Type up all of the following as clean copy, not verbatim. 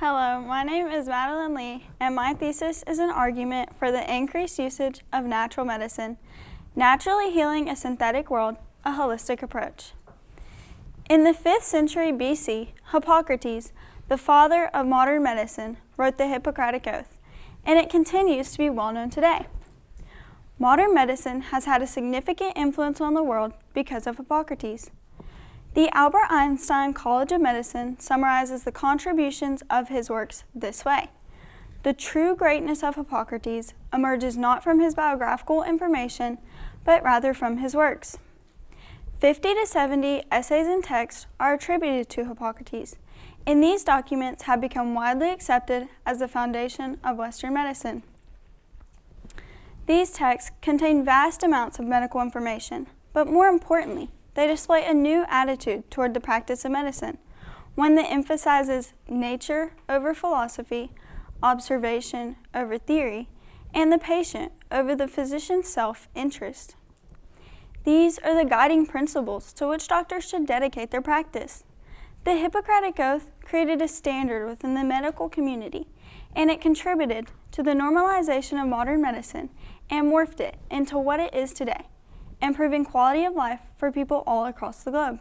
Hello, my name is Madilyn Lee, and my thesis is an argument for the increased usage of natural medicine, naturally healing a synthetic world, a holistic approach. In the 5th century BC, Hippocrates, the father of modern medicine, wrote the Hippocratic Oath, and it continues to be well known today. Modern medicine has had a significant influence on the world because of Hippocrates. The Albert Einstein College of Medicine summarizes the contributions of his works this way. The true greatness of Hippocrates emerges not from his biographical information, but rather from his works. 50 to 70 essays and texts are attributed to Hippocrates, and these documents have become widely accepted as the foundation of Western medicine. These texts contain vast amounts of medical information, but more importantly, they display a new attitude toward the practice of medicine, one that emphasizes nature over philosophy, observation over theory, and the patient over the physician's self-interest. These are the guiding principles to which doctors should dedicate their practice. The Hippocratic Oath created a standard within the medical community, and it contributed to the normalization of modern medicine and morphed it into what it is today, improving quality of life for people all across the globe.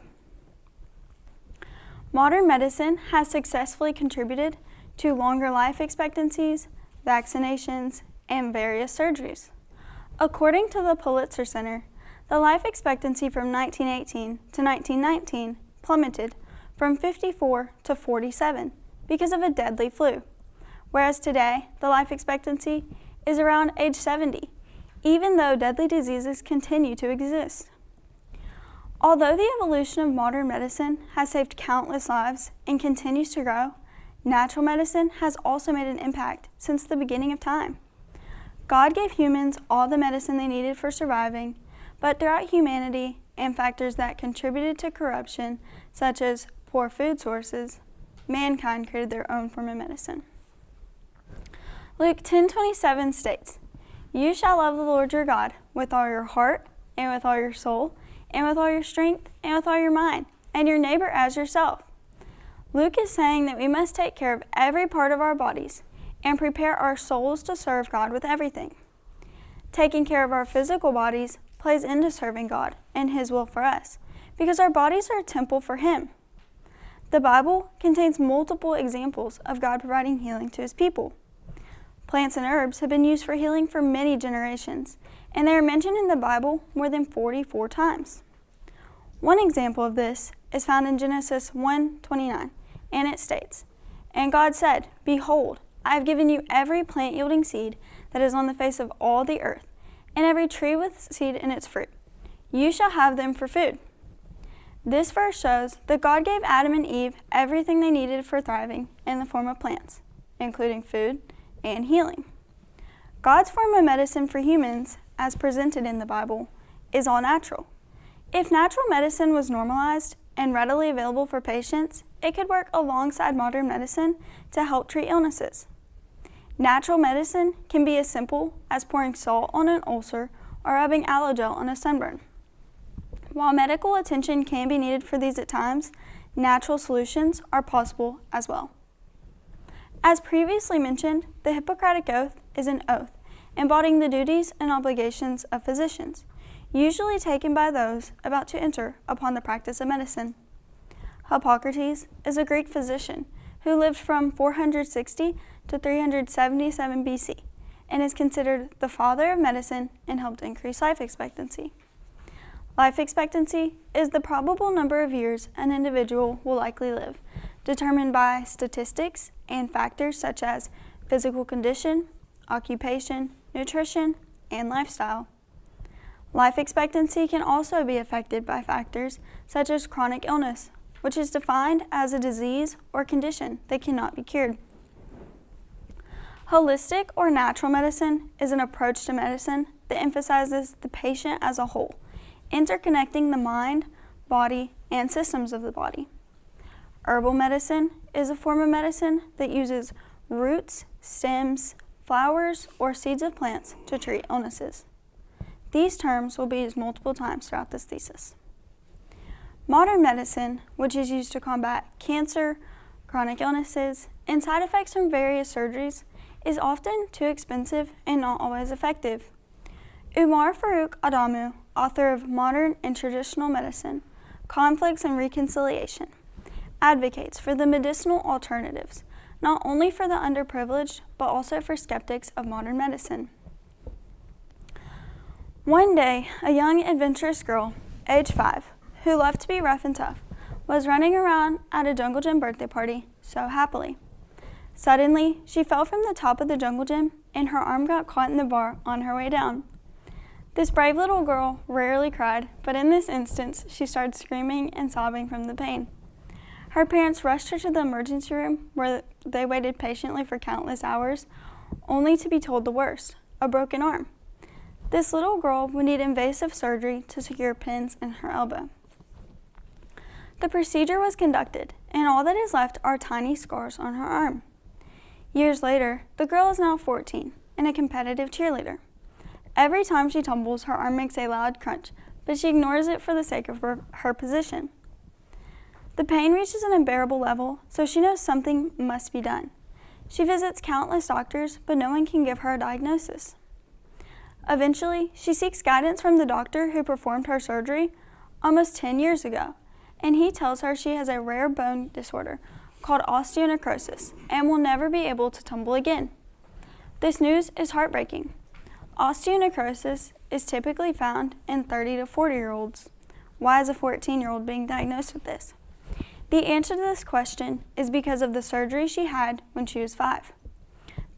Modern medicine has successfully contributed to longer life expectancies, vaccinations, and various surgeries. According to the Pulitzer Center, the life expectancy from 1918 to 1919 plummeted from 54 to 47 because of a deadly flu, whereas today the life expectancy is around age 70, even though deadly diseases continue to exist. Although the evolution of modern medicine has saved countless lives and continues to grow, natural medicine has also made an impact since the beginning of time. God gave humans all the medicine they needed for surviving, but throughout humanity and factors that contributed to corruption, such as poor food sources, mankind created their own form of medicine. Luke 10:27 states, "You shall love the Lord your God with all your heart, and with all your soul, and with all your strength, and with all your mind, and your neighbor as yourself." Luke is saying that we must take care of every part of our bodies and prepare our souls to serve God with everything. Taking care of our physical bodies plays into serving God and His will for us, because our bodies are a temple for Him. The Bible contains multiple examples of God providing healing to His people. Plants and herbs have been used for healing for many generations, and they are mentioned in the Bible more than 44 times. One example of this is found in Genesis 1:29, and it states, "And God said, Behold, I have given you every plant-yielding seed that is on the face of all the earth, and every tree with seed in its fruit. You shall have them for food." This verse shows that God gave Adam and Eve everything they needed for thriving in the form of plants, including food and healing. God's form of medicine for humans, as presented in the Bible, is all natural. If natural medicine was normalized and readily available for patients, it could work alongside modern medicine to help treat illnesses. Natural medicine can be as simple as pouring salt on an ulcer or rubbing aloe gel on a sunburn. While medical attention can be needed for these at times, natural solutions are possible as well. As previously mentioned, the Hippocratic Oath is an oath embodying the duties and obligations of physicians, usually taken by those about to enter upon the practice of medicine. Hippocrates is a Greek physician who lived from 460 to 377 BC and is considered the father of medicine and helped increase life expectancy. Life expectancy is the probable number of years an individual will likely live, determined by statistics and factors such as physical condition, occupation, nutrition, and lifestyle. Life expectancy can also be affected by factors such as chronic illness, which is defined as a disease or condition that cannot be cured. Holistic or natural medicine is an approach to medicine that emphasizes the patient as a whole, interconnecting the mind, body, and systems of the body. Herbal medicine is a form of medicine that uses roots, stems, flowers, or seeds of plants to treat illnesses. These terms will be used multiple times throughout this thesis. Modern medicine, which is used to combat cancer, chronic illnesses, and side effects from various surgeries is often too expensive and not always effective. Umar Farouk Adamu, author of Modern and Traditional Medicine, Conflicts and Reconciliation, advocates for the medicinal alternatives, not only for the underprivileged, but also for skeptics of modern medicine. One day, a young, adventurous girl, age 5, who loved to be rough and tough, was running around at a jungle gym birthday party so happily. Suddenly, she fell from the top of the jungle gym and her arm got caught in the bar on her way down. This brave little girl rarely cried, but in this instance, she started screaming and sobbing from the pain. Her parents rushed her to the emergency room where they waited patiently for countless hours, only to be told the worst, a broken arm. This little girl would need invasive surgery to secure pins in her elbow. The procedure was conducted, and all that is left are tiny scars on her arm. Years later, the girl is now 14 and a competitive cheerleader. Every time she tumbles, her arm makes a loud crunch, but she ignores it for the sake of her position. The pain reaches an unbearable level, so she knows something must be done. She visits countless doctors, but no one can give her a diagnosis. Eventually, she seeks guidance from the doctor who performed her surgery almost 10 years ago, and he tells her she has a rare bone disorder called osteonecrosis and will never be able to tumble again. This news is heartbreaking. Osteonecrosis is typically found in 30 to 40-year-olds. Why is a 14-year-old being diagnosed with this? The answer to this question is because of the surgery she had when she was 5.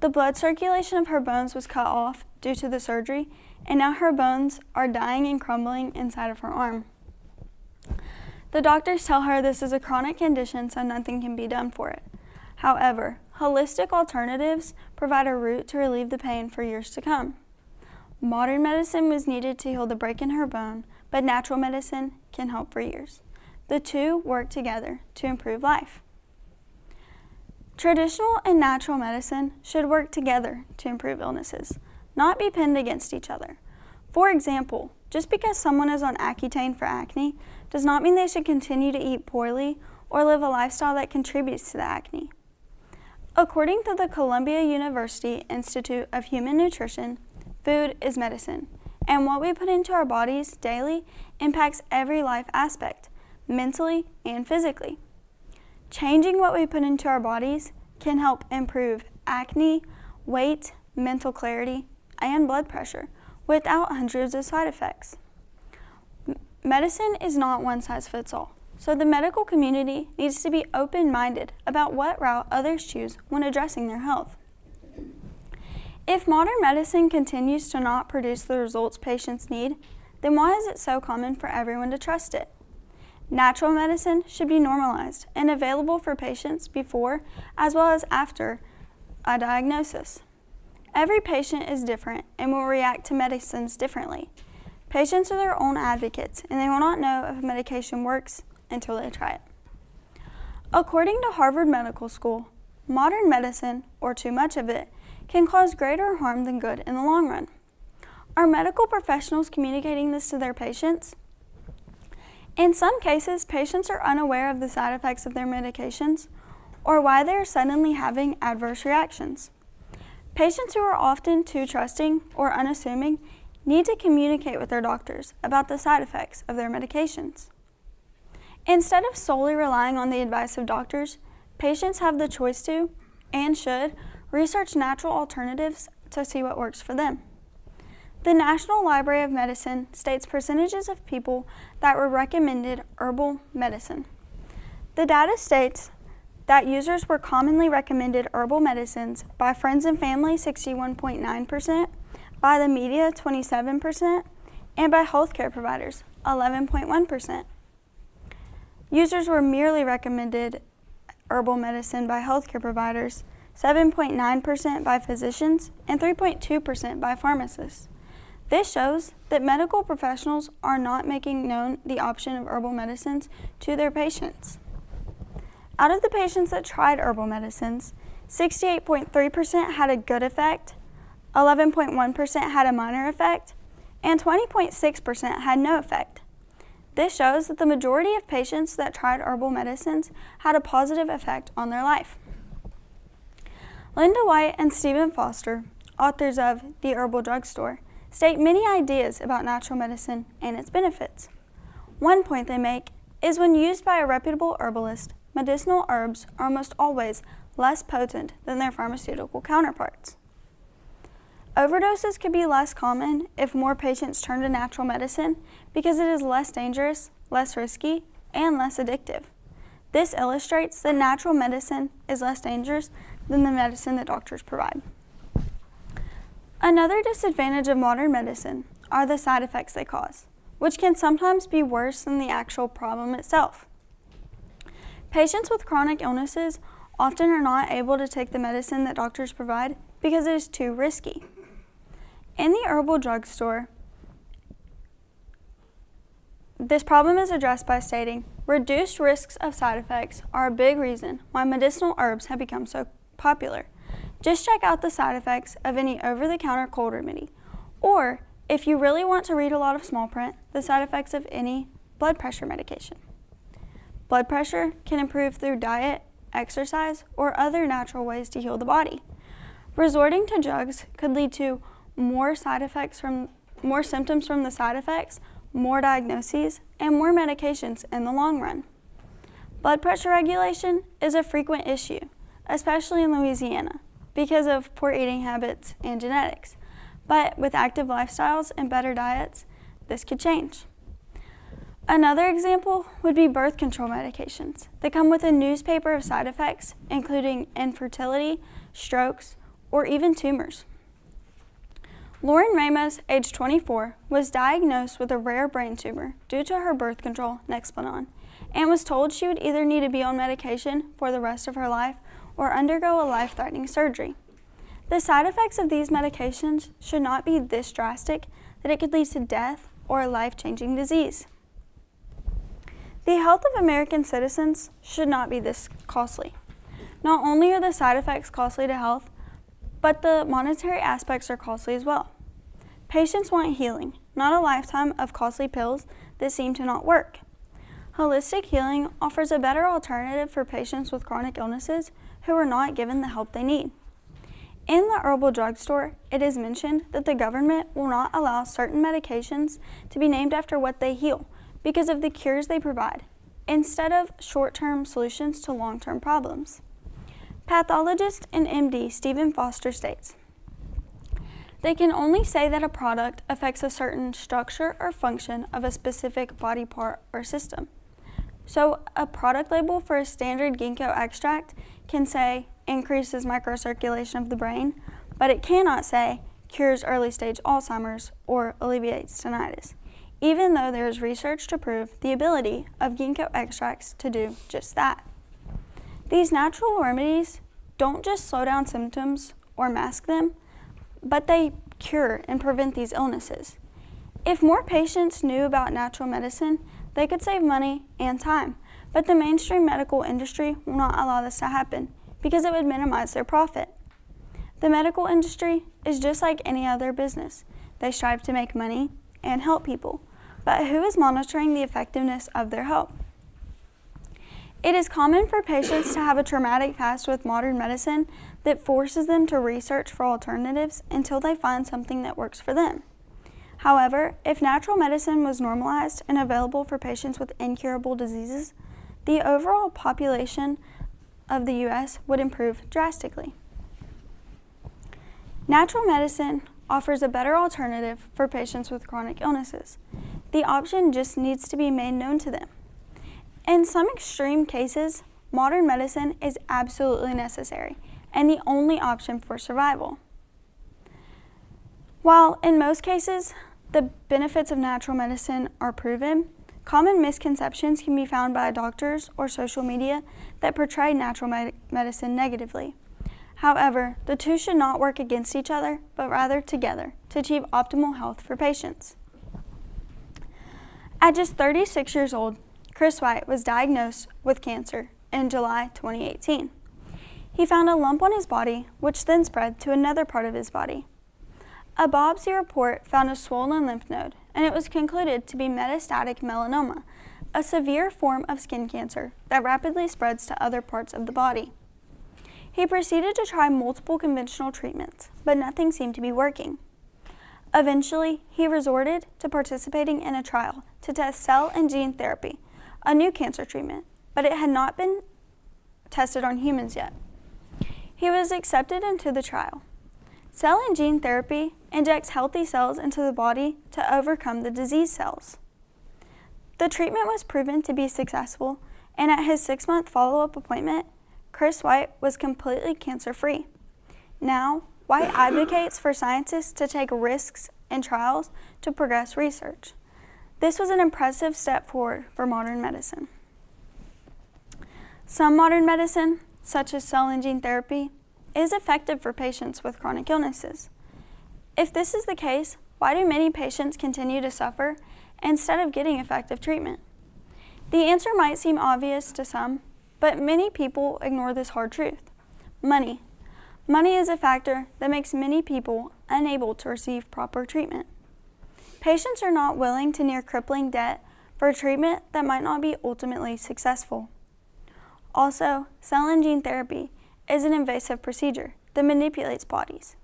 The blood circulation of her bones was cut off due to the surgery, and now her bones are dying and crumbling inside of her arm. The doctors tell her this is a chronic condition, so nothing can be done for it. However, holistic alternatives provide a route to relieve the pain for years to come. Modern medicine was needed to heal the break in her bone, but natural medicine can help for years. The two work together to improve life. Traditional and natural medicine should work together to improve illnesses, not be pinned against each other. For example, just because someone is on Accutane for acne does not mean they should continue to eat poorly or live a lifestyle that contributes to the acne. According to the Columbia University Institute of Human Nutrition, food is medicine, and what we put into our bodies daily impacts every life aspect, mentally and physically. Changing what we put into our bodies can help improve acne, weight, mental clarity, and blood pressure without hundreds of side effects. Medicine is not one size fits all, so the medical community needs to be open-minded about what route others choose when addressing their health. If modern medicine continues to not produce the results patients need, then why is it so common for everyone to trust it? Natural medicine should be normalized and available for patients before as well as after a diagnosis. Every patient is different and will react to medicines differently. Patients are their own advocates, and they will not know if a medication works until they try it. According to Harvard Medical School, modern medicine, or too much of it, can cause greater harm than good in the long run. Are medical professionals communicating this to their patients? In some cases, patients are unaware of the side effects of their medications or why they are suddenly having adverse reactions. Patients who are often too trusting or unassuming need to communicate with their doctors about the side effects of their medications. Instead of solely relying on the advice of doctors, patients have the choice to, and should, research natural alternatives to see what works for them. The National Library of Medicine states percentages of people that were recommended herbal medicine. The data states that users were commonly recommended herbal medicines by friends and family 61.9%, by the media 27%, and by healthcare providers 11.1%. Users were merely recommended herbal medicine by healthcare providers 7.9% by physicians and 3.2% by pharmacists. This shows that medical professionals are not making known the option of herbal medicines to their patients. Out of the patients that tried herbal medicines, 68.3% had a good effect, 11.1% had a minor effect, and 20.6% had no effect. This shows that the majority of patients that tried herbal medicines had a positive effect on their life. Linda White and Stephen Foster, authors of The Herbal Drugstore, state many ideas about natural medicine and its benefits. One point they make is when used by a reputable herbalist, medicinal herbs are almost always less potent than their pharmaceutical counterparts. Overdoses could be less common if more patients turn to natural medicine because it is less dangerous, less risky, and less addictive. This illustrates that natural medicine is less dangerous than the medicine that doctors provide. Another disadvantage of modern medicine are the side effects they cause, which can sometimes be worse than the actual problem itself. Patients with chronic illnesses often are not able to take the medicine that doctors provide because it is too risky. In the herbal drugstore, this problem is addressed by stating, reduced risks of side effects are a big reason why medicinal herbs have become so popular. Just check out the side effects of any over-the-counter cold remedy, or if you really want to read a lot of small print, the side effects of any blood pressure medication. Blood pressure can improve through diet, exercise, or other natural ways to heal the body. Resorting to drugs could lead to more symptoms from the side effects, more diagnoses, and more medications in the long run. Blood pressure regulation is a frequent issue, especially in Louisiana, because of poor eating habits and genetics. But with active lifestyles and better diets, this could change. Another example would be birth control medications that come with a newspaper of side effects, including infertility, strokes, or even tumors. Lauren Ramos, age 24, was diagnosed with a rare brain tumor due to her birth control, Nexplanon, and was told she would either need to be on medication for the rest of her life or undergo a life-threatening surgery. The side effects of these medications should not be this drastic that it could lead to death or a life-changing disease. The health of American citizens should not be this costly. Not only are the side effects costly to health, but the monetary aspects are costly as well. Patients want healing, not a lifetime of costly pills that seem to not work. Holistic healing offers a better alternative for patients with chronic illnesses who are not given the help they need. In the herbal drugstore, it is mentioned that the government will not allow certain medications to be named after what they heal because of the cures they provide, instead of short-term solutions to long-term problems. Pathologist and MD Stephen Foster states, they can only say that a product affects a certain structure or function of a specific body part or system. So a product label for a standard ginkgo extract can say increases microcirculation of the brain, but it cannot say cures early stage Alzheimer's or alleviates tinnitus, even though there is research to prove the ability of ginkgo extracts to do just that. These natural remedies don't just slow down symptoms or mask them, but they cure and prevent these illnesses. If more patients knew about natural medicine, they could save money and time, but the mainstream medical industry will not allow this to happen because it would minimize their profit. The medical industry is just like any other business. They strive to make money and help people, but who is monitoring the effectiveness of their help? It is common for patients to have a traumatic past with modern medicine that forces them to research for alternatives until they find something that works for them. However, if natural medicine was normalized and available for patients with incurable diseases, the overall population of the U.S. would improve drastically. Natural medicine offers a better alternative for patients with chronic illnesses. The option just needs to be made known to them. In some extreme cases, modern medicine is absolutely necessary and the only option for survival. While in most cases, the benefits of natural medicine are proven, common misconceptions can be found by doctors or social media that portray natural medicine negatively. However, the two should not work against each other, but rather together to achieve optimal health for patients. At just 36 years old, Chris White was diagnosed with cancer in July 2018. He found a lump on his body, which then spread to another part of his body. A biopsy report found a swollen lymph node, and it was concluded to be metastatic melanoma, a severe form of skin cancer that rapidly spreads to other parts of the body. He proceeded to try multiple conventional treatments, but nothing seemed to be working. Eventually, he resorted to participating in a trial to test cell and gene therapy, a new cancer treatment, but it had not been tested on humans yet. He was accepted into the trial. Cell and gene therapy injects healthy cells into the body to overcome the disease cells. The treatment was proven to be successful, and at his 6-month follow-up appointment, Chris White was completely cancer-free. Now, White advocates for scientists to take risks in trials to progress research. This was an impressive step forward for modern medicine. Some modern medicine, such as cell and gene therapy, is effective for patients with chronic illnesses. If this is the case, why do many patients continue to suffer instead of getting effective treatment? The answer might seem obvious to some, but many people ignore this hard truth. Money. Money is a factor that makes many people unable to receive proper treatment. Patients are not willing to near crippling debt for a treatment that might not be ultimately successful. Also, cell and gene therapy is an invasive procedure that manipulates bodies,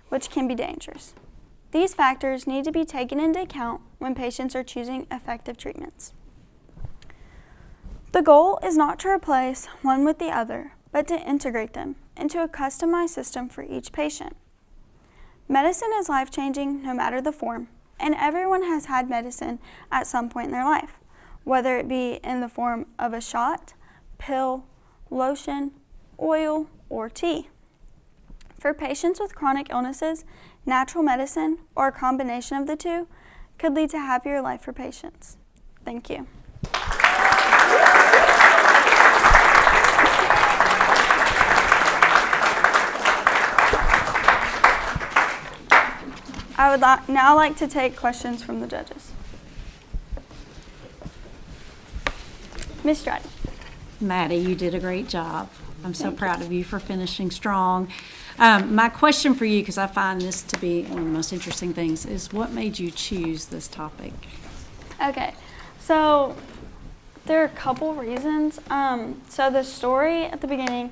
which can be dangerous. These factors need to be taken into account when patients are choosing effective treatments. The goal is not to replace one with the other, but to integrate them into a customized system for each patient. Medicine is life-changing no matter the form, and everyone has had medicine at some point in their life, whether it be in the form of a shot, pill, lotion, oil, or tea. For patients with chronic illnesses, natural medicine, or a combination of the two, could lead to a happier life for patients. Thank you. I would now like to take questions from the judges. Ms. Stratton. Maddie, you did a great job. I'm so proud of you for finishing strong. My question for you, because I find this to be one of the most interesting things, is what made you choose this topic? Okay, so there are a couple reasons. So the story at the beginning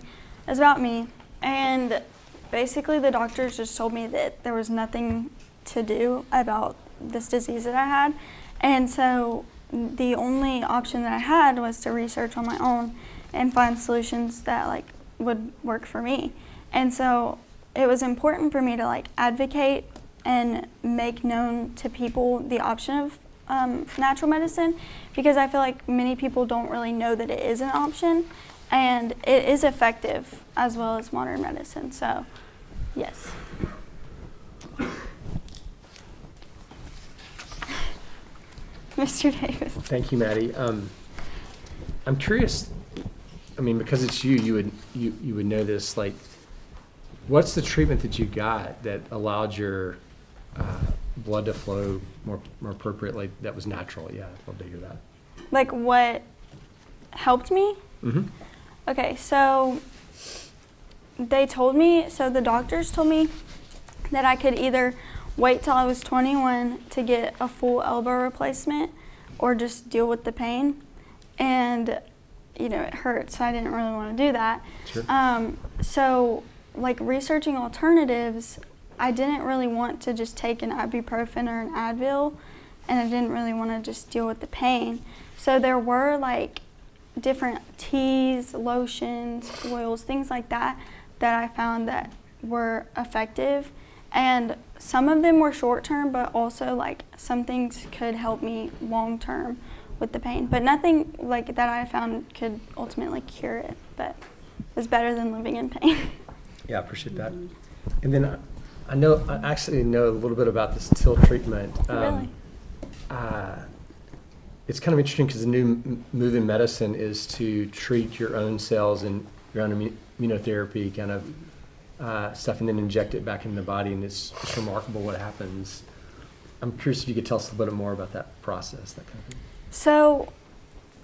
is about me, and basically the doctors just told me that there was nothing to do about this disease that I had, and so the only option that I had was to research on my own and find solutions that would work for me. And so it was important for me to advocate and make known to people the option of natural medicine, because I feel like many people don't really know that it is an option, and it is effective as well as modern medicine. So yes. Mr. Davis. Thank you, Maddie. I'm curious. I mean, because it's you would know this. What's the treatment that you got that allowed your blood to flow more appropriately? That was natural. Yeah, I'd love to hear that. What helped me? Mm-hmm. Okay, so the doctors told me that I could either wait till I was 21 to get a full elbow replacement or just deal with the pain. And, it hurt, so I didn't really want to do that. Sure. So, researching alternatives, I didn't really want to just take an ibuprofen or an Advil, and I didn't really want to just deal with the pain. So there were, different teas, lotions, oils, things like that I found that were effective. And some of them were short-term, but also some things could help me long-term with the pain. But nothing that I found could ultimately cure it, but it was better than living in pain. Yeah, I appreciate that. And then I actually know a little bit about this TIL treatment. Really? It's kind of interesting because the new move in medicine is to treat your own cells and your own immunotherapy kind of stuff, and then inject it back into the body, and it's remarkable what happens. I'm curious if you could tell us a little bit more about that process, that kind of thing. So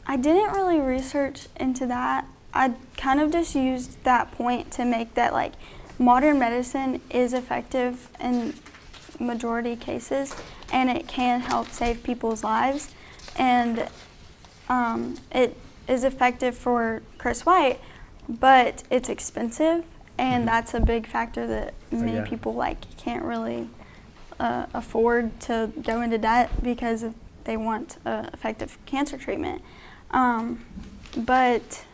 I didn't really research into that. I kind of just used that point to make that modern medicine is effective in majority cases, and it can help save people's lives. And it is effective for Chris White, but it's expensive, and that's a big factor that many yeah. people can't really afford to go into debt because they want effective cancer treatment. But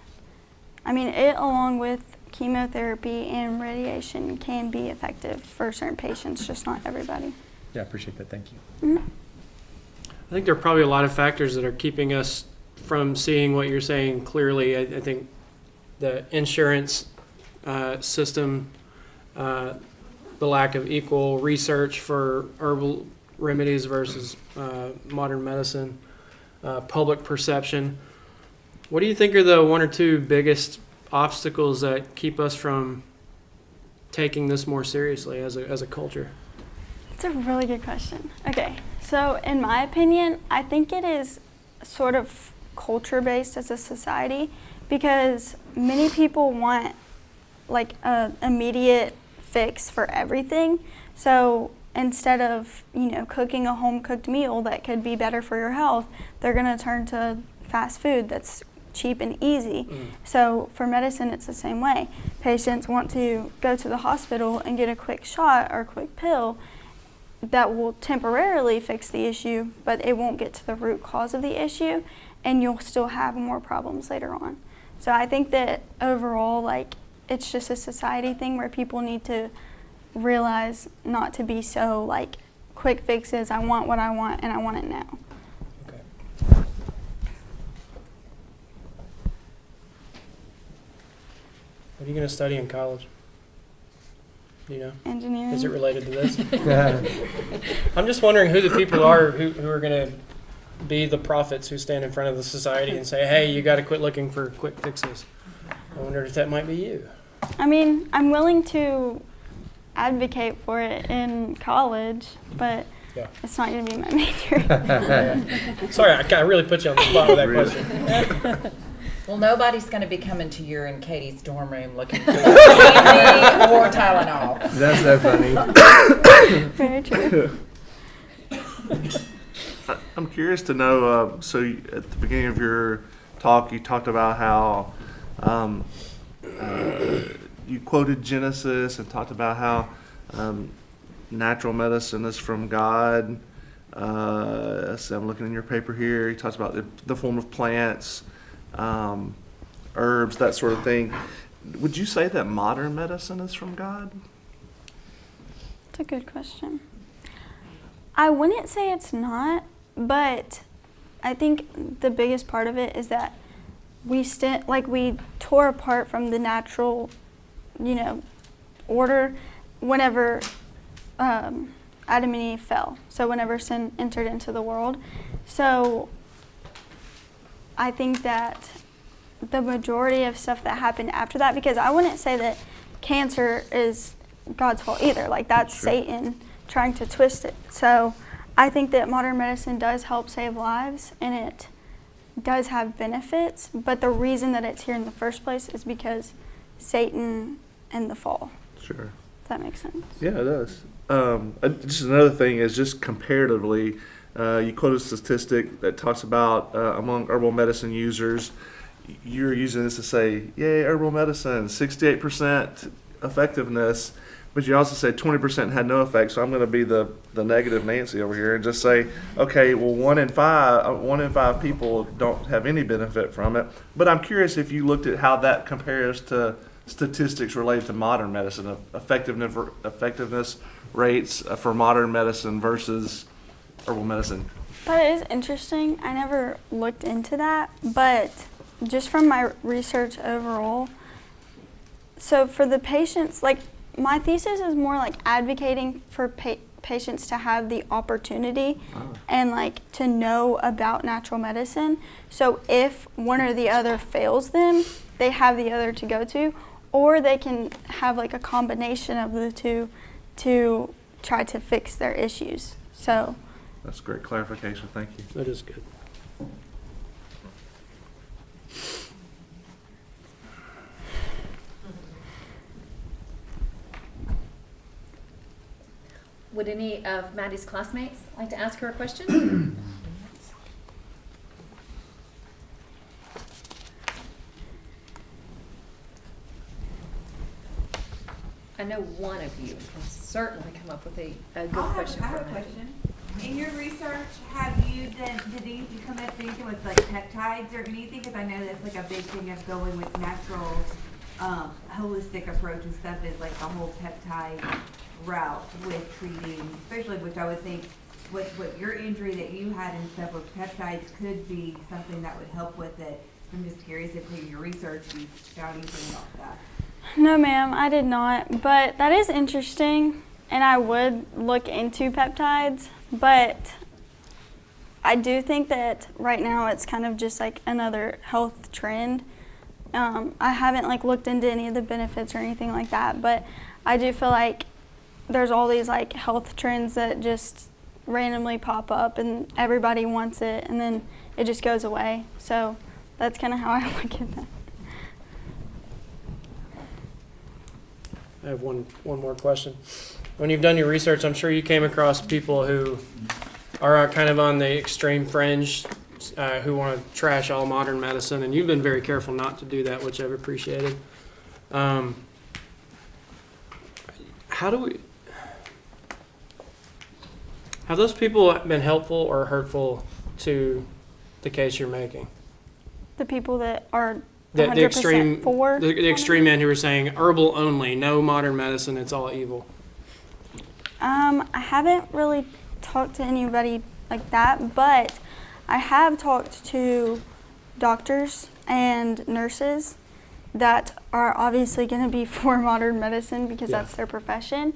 I mean, it along with chemotherapy and radiation can be effective for certain patients, just not everybody. Yeah, I appreciate that. Thank you. Mm-hmm. I think there are probably a lot of factors that are keeping us from seeing what you're saying clearly. I think the insurance system, the lack of equal research for herbal remedies versus modern medicine, public perception. What do you think are the one or two biggest obstacles that keep us from taking this more seriously as a culture? It's a really good question. Okay, so in my opinion, I think it is sort of culture-based as a society, because many people want like a immediate fix for everything. So instead of, cooking a home-cooked meal that could be better for your health, they're gonna turn to fast food that's cheap and easy. So for medicine, it's the same way. Patients want to go to the hospital and get a quick shot or a quick pill that will temporarily fix the issue, but it won't get to the root cause of the issue, and you'll still have more problems later on. So I think that overall, it's just a society thing where people need to realize not to be so quick fixes. I want what I want, and I want it now. Okay. What are you going to study in college? Do you know? Engineering. Is it related to this? I'm just wondering who the people are who are going to be the prophets who stand in front of the society and say, hey, you got to quit looking for quick fixes. I wonder if that might be you. I mean, I'm willing to advocate for it in college, but Yeah. it's not going to be my major. Sorry, I really put you on the spot with that question. Well, nobody's going to be coming to your and Katie's dorm room looking for candy or Tylenol. That's so funny. Very true. I'm curious to know, at the beginning of your talk, you talked about how you quoted Genesis and talked about how natural medicine is from God. So I'm looking in your paper here. You talked about the form of plants, herbs, that sort of thing. Would you say that modern medicine is from God? That's a good question. I wouldn't say it's not, but I think the biggest part of it is that we tore apart from the natural, order whenever Adam and Eve fell. So whenever sin entered into the world. So I think that the majority of stuff that happened after that, because I wouldn't say that cancer is God's fault either. That's Sure. Satan trying to twist it. So I think that modern medicine does help save lives, and it does have benefits, but the reason that it's here in the first place is because Satan and the fall. Sure. Does that make sense? Yeah, it does. Just another thing is just comparatively, you quote a statistic that talks about among herbal medicine users, you're using this to say, yay, herbal medicine, 68% effectiveness, but you also said 20% had no effect. So I'm going to be the negative Nancy over here and just say, okay, well, 1 in 5 people don't have any benefit from it. But I'm curious if you looked at how that compares to statistics related to modern medicine, effectiveness rates for modern medicine versus herbal medicine. But it is interesting. I never looked into that, but just from my research overall, so for the patients, my thesis is more advocating for patients to have the opportunity and to know about natural medicine. So if one or the other fails them, they have the other to go to, or they can have a combination of the two to try to fix their issues. So That's great clarification. Thank you. That is good. Would any of Maddie's classmates like to ask her a question? I know one of you can certainly come up with a good question I for have a Maddie. question. In your research, have you did you come up with anything with like peptides or anything? Because I know that's like a big thing of going with natural, holistic approach and stuff is like the whole peptide route with treating, especially which I would think with your injury that you had and stuff with peptides could be something that would help with it. I'm just curious if in your research you found anything about that. No, ma'am, I did not. But that is interesting, and I would look into peptides. But I do think that right now it's kind of just like another health trend. I haven't like looked into any of the benefits or anything like that, but I do feel like there's all these like health trends that just randomly pop up and everybody wants it and then it just goes away. So that's kind of how I look at that. I have one more question. When you've done your research, I'm sure you came across people who are kind of on the extreme fringe, who want to trash all modern medicine, and you've been very careful not to do that, which I've appreciated. How do we? Have those people been helpful or hurtful to the case you're making? The people that are The 100% extreme, for the extreme men who are saying herbal only, no modern medicine, it's all evil. I haven't really talked to anybody like that, but I have talked to doctors and nurses that are obviously going to be for modern medicine because that's their profession.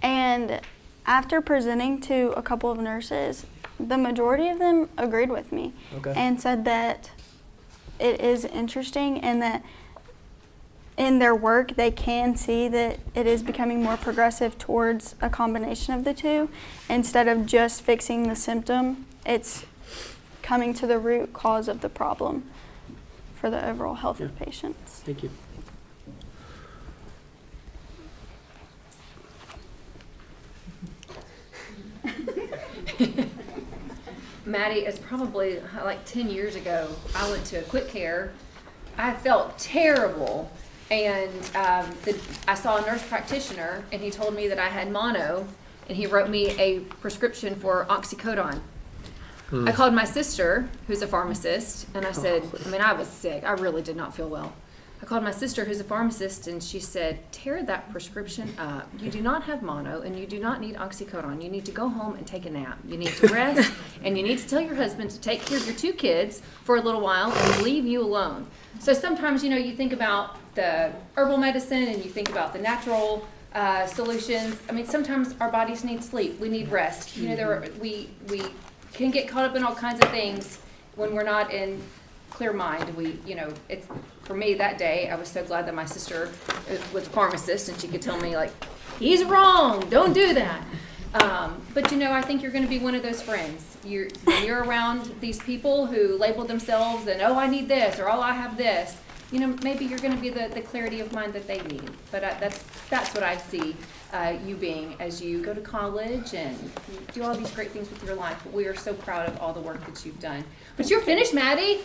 And after presenting to a couple of nurses, the majority of them agreed with me and said that it is interesting and that in their work they can see that it is becoming more progressive towards a combination of the two. Instead of just fixing the symptom, it's coming to the root cause of the problem for the overall health of patients. Thank you. Maddie, is probably like 10 years ago, I went to a quick care. I felt terrible. And I saw a nurse practitioner, and he told me that I had mono, and he wrote me a prescription for oxycodone. I called my sister, who's a pharmacist, and I said, I was sick. I really did not feel well. I called my sister, who's a pharmacist, and she said, tear that prescription up. You do not have mono, and you do not need oxycodone. You need to go home and take a nap. You need to rest, and you need to tell your husband to take care of your 2 kids for a little while and leave you alone. So sometimes, you think about the herbal medicine and you think about the natural solutions. Sometimes our bodies need sleep. We need rest. We can get caught up in all kinds of things when we're not in clear mind. It's for me that day. I was so glad that my sister was a pharmacist and she could tell me like, he's wrong. Don't do that. But I think you're going to be one of those friends. When you're around these people who label themselves and I need this or I have this. Maybe you're going to be the clarity of mind that they need. But that's what I see you being as you go to college and do all these great things with your life. But we are so proud of all the work that you've done. But you're finished, Maddie.